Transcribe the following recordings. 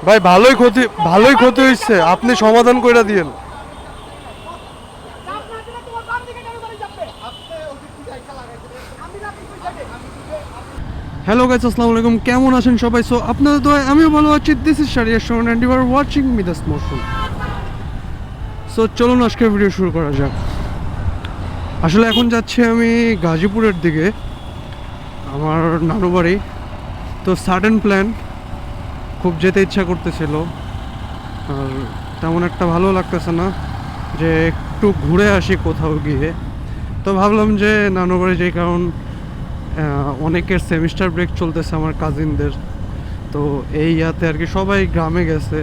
ভাই ভালোই ক্ষতি হয়েছে, আপনি সমাধান করে দিয়েন। হ্যালো গাইস, আসসালামু আলাইকুম, কেমন আছেন সবাই? সো আপনাদের দোয়ায় আমিও ভালো আছি। দিস ইজ শারিয়া শোন and you are watching me the স্মোশন। সো চলুন আজকে ভিডিও শুরু করা যাক। আসলে এখন যাচ্ছি আমি গাজীপুরের দিকে, আমার নানু বাড়ি। তো সাডেন প্ল্যান, খুব যেতে ইচ্ছা করতেছিল, আর তেমন একটা ভালো লাগতেছে না যে একটু ঘুরে আসি কোথাও গিয়ে। তো ভাবলাম যে নানু বাড়ি যাই, কারণ অনেকের সেমিস্টার ব্রেক চলতেছে আমার কাজিনদের। তো এই ইয়াতে আর কি সবাই গ্রামে গেছে।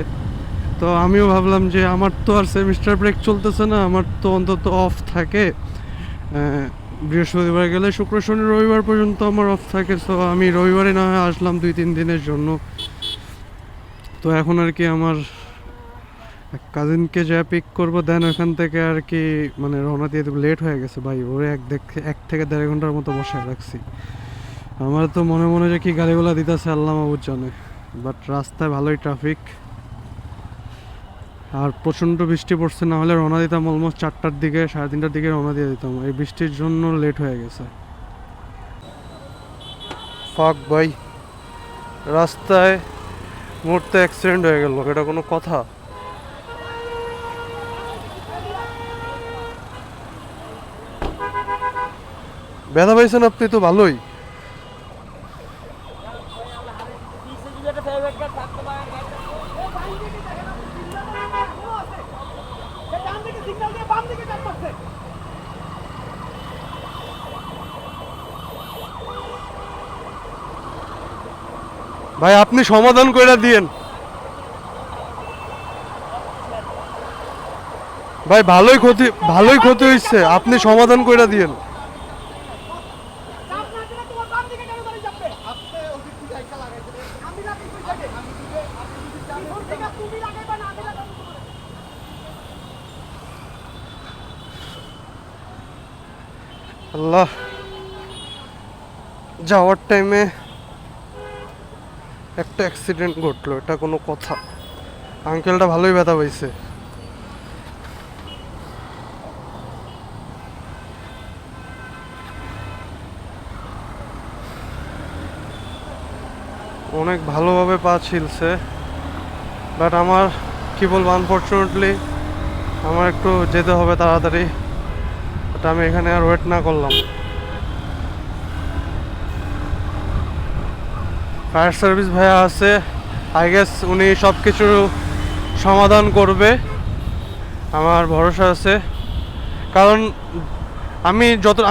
তো আমিও ভাবলাম যে আমার তো আর সেমিস্টার ব্রেক চলতেছে না, আমার তো অন্তত অফ থাকে। বৃহস্পতিবার গেলে শুক্র শনি রবিবার পর্যন্ত আমার অফ থাকে। সো আমি রবিবারে না হয় আসলাম 2-3 দিনের জন্য। তো এখন আর কি আমার কাজিনকে যা পিক করবো, দেন ওখান থেকে আর কি মানে রওনা দিয়ে দেবো। লেট হয়ে গেছে ভাই, ওরে 1 থেকে 1.5 ঘন্টার মতো বসায় রাখছি। আমার তো মনে মনে যে কি গাড়িগুলা দিতেছে আল্লাহ মাহবুব জানে। বাট রাস্তায় ভালোই ট্রাফিক, আর প্রচণ্ড বৃষ্টি পড়ছে, না হলে রওনা দিতাম অলমোস্ট 4টার দিকে, 3:30টার দিকে রওনা দিয়ে দিতাম। এই বৃষ্টির জন্য লেট হয়ে গেছে। ফাক ভাই, রাস্তায় মুহূর্তে অ্যাক্সিডেন্ট হয়ে গেল, এটা কোনো কথা? ব্যথা পাইছেন আপনি তো ভালোই। ভাই আপনি সমাধান করে দিয়েন। ভাই ভালোই ক্ষতি হয়েছে, আপনি সমাধান করে দিয়েন। আল্লাহ, যাওয়ার টাইমে একটা অ্যাক্সিডেন্ট ঘটলো, এটা কোনো কথা? আঙ্কেলটা ভালোই ব্যথা পাইছে। অনেক ভালোভাবে পা ছিলছে, বাট আমার কি বলবো, আনফর্চুনেটলি আমার একটু যেতে হবে তাড়াতাড়ি। বাট আমি এখানে আর ওয়েট না করলাম। ফায়ার সার্ভিস ভাইয়া আছে, আই গেস উনি সব কিছু সমাধান করবে, আমার ভরসা আছে। কারণ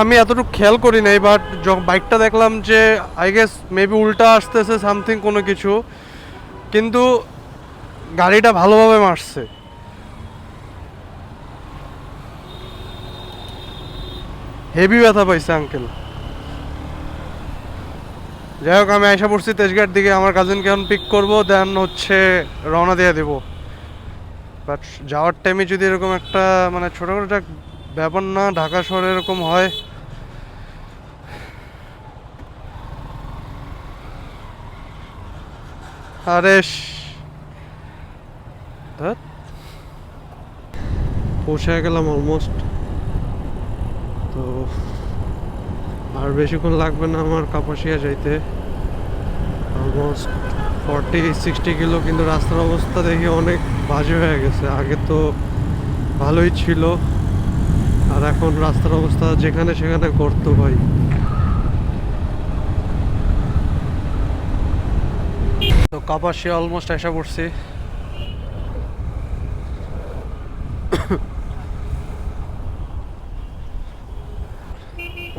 আমি এতটুকু খেয়াল করি নাই, বাট বাইকটা দেখলাম যে আই গেস মেবি উল্টা আসতেছে সামথিং কোনো কিছু, কিন্তু গাড়িটা ভালোভাবে মারছে। হেভি ব্যথা পাইছে আঙ্কেল। যাই হোক, আমি আশা করছি তেজগাঁর দিকে আমার কাজিনকে এখন পিক করবো, দেন হচ্ছে রওনা দিয়ে দেবো। বাট যাওয়ার টাইমে যদি এরকম একটা মানে ছোটোখাটো ব্যাপার না, ঢাকা শহরে এরকম হয়। আরে ধ্যাৎ, পৌঁছে গেলাম অলমোস্ট। তো আর বেশিক্ষণ লাগবে না আমার কাপাসিয়া যাইতে, অলমোস্ট 40-60 কিলো। কিন্তু রাস্তার অবস্থা দেখি অনেক বাজে হয়ে গেছে, আগে তো ভালোই ছিল, আর এখন রাস্তার অবস্থা যেখানে সেখানে গর্ত ভাই। তো কাপাসিয়া অলমোস্ট এসে পড়ছি।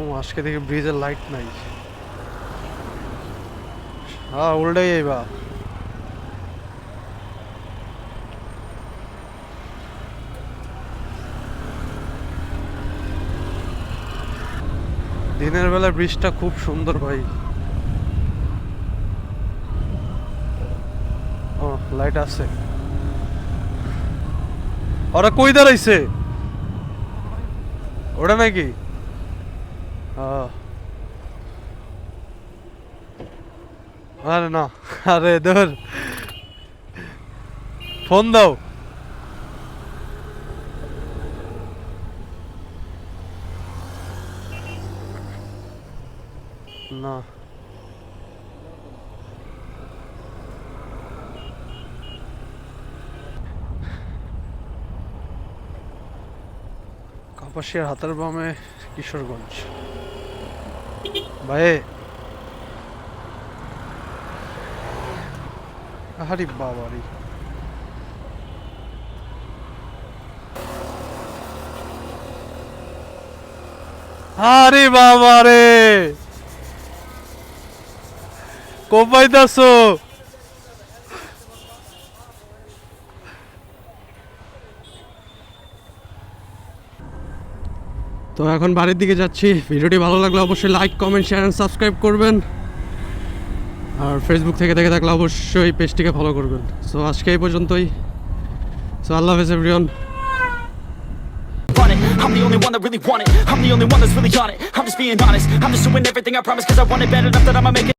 ও আজকে দেখি ব্রিজের লাইট নাই। হ্যাঁ, উল্টাই যাইবা। দিনের বেলা ব্রিজটা খুব সুন্দর ভাই। ও লাইট আছে। ওরা কই দাঁড়াইছে? ওটা নাকি? আরে না, আরে ধর, ফোন দাও। না কাপাসিয়ার হাতের বামে কিশোরগঞ্জ ভাই। আরে বাবারি আরে বাবা রে, কোপাইতাছো? তো এখন বাড়ির দিকে যাচ্ছি। ভিডিওটি ভালো লাগলে অবশ্যই like comment share and subscribe করবেন, আর ফেসবুক থেকে দেখে থাকলে অবশ্যই পেজটিকে ফলো করবেন। সো আজকে এই পর্যন্তই। সো আল্লাহ হাফেজ everyone. run it. I'm the only one that really want it. I'm the only one that's really on it. I'm just being honest. I'm just doing everything I promise, cause I want it bad enough that I'ma make it.